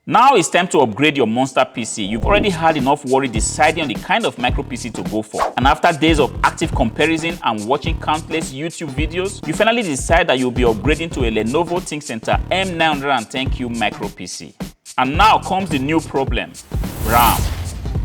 Now it's time to upgrade your monster PC. You've already had enough worry deciding on the kind of micro PC to go for. And after days of active comparison and watching countless YouTube videos, you finally decide that you'll be upgrading to a Lenovo ThinkCentre M910 micro PC. And now comes the new problem: RAM.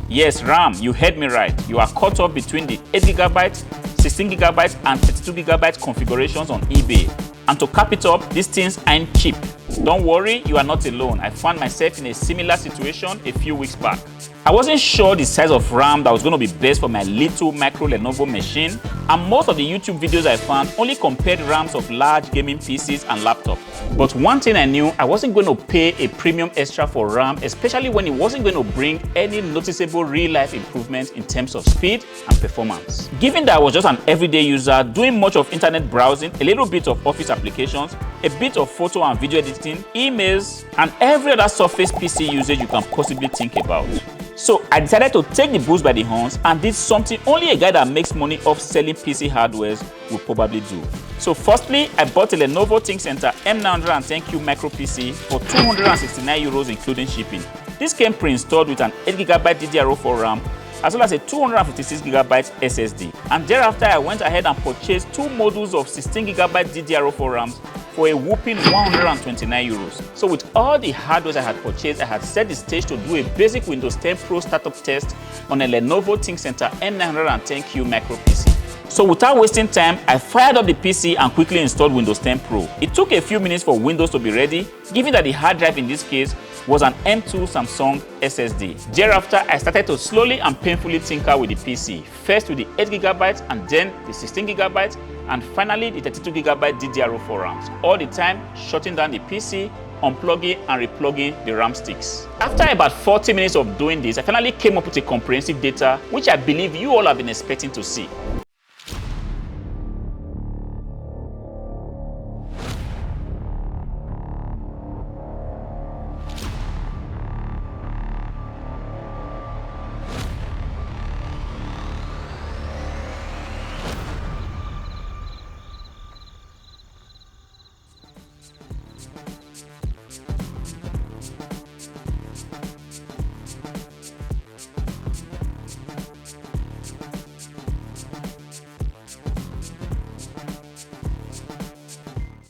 Yes, RAM, you heard me right. You are caught up between the 8GB, 16GB and 32GB configurations on eBay. And to cap it up, these things aren't cheap. Don't worry, you are not alone. I found myself in a similar situation a few weeks back. I wasn't sure the size of RAM that was going to be best for my little micro Lenovo machine, and most of the YouTube videos I found only compared RAMs of large gaming PCs and laptops. But one thing I knew, I wasn't going to pay a premium extra for RAM, especially when it wasn't going to bring any noticeable real-life improvements in terms of speed and performance. Given that I was just an everyday user, doing much of internet browsing, a little bit of office applications, a bit of photo and video editing, emails, and every other Surface PC usage you can possibly think about. So I decided to take the bulls by the horns and did something only a guy that makes money off selling PC hardwares would probably do. So firstly, I bought a Lenovo ThinkCentre M910 micro PC for €269 including shipping. This came pre-installed with an 8GB DDR4 RAM as well as a 256GB SSD. And thereafter I went ahead and purchased two modules of 16GB DDR4 RAMs for a whopping €129. So with all the hardware I had purchased, I had set the stage to do a basic Windows 10 Pro startup test on a Lenovo ThinkCentre M910 micro PC. So without wasting time, I fired up the PC and quickly installed Windows 10 Pro. It took a few minutes for Windows to be ready, given that the hard drive in this case was an M2 Samsung SSD. Thereafter, I started to slowly and painfully tinker with the PC, first with the 8GB and then the 16GB and finally the 32GB DDR4 RAMs, all the time shutting down the PC, unplugging and replugging the RAM sticks. After about 40 minutes of doing this, I finally came up with a comprehensive data which I believe you all have been expecting to see.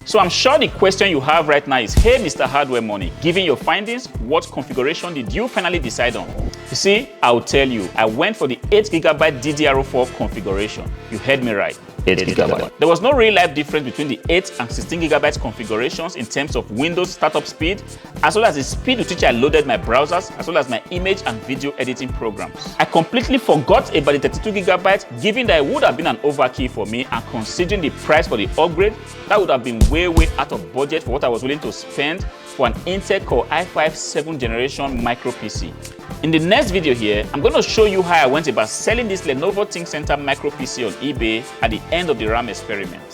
So I'm sure the question you have right now is, hey Mr. Hardware Money, given your findings, what configuration did you finally decide on? You see, I'll tell you, I went for the 8GB DDR4 configuration. You heard me right. 8GB. There was no real life difference between the 8 and 16GB configurations in terms of Windows startup speed, as well as the speed with which I loaded my browsers, as well as my image and video editing programs. I completely forgot about the 32GB, given that it would have been an overkill for me, and considering the price for the upgrade, that would have been way out of budget for what I was willing to spend for an Intel Core i5 7th generation micro PC. In the next video here, I'm going to show you how I went about selling this Lenovo ThinkCentre micro PC on eBay at the end of the RAM experiment.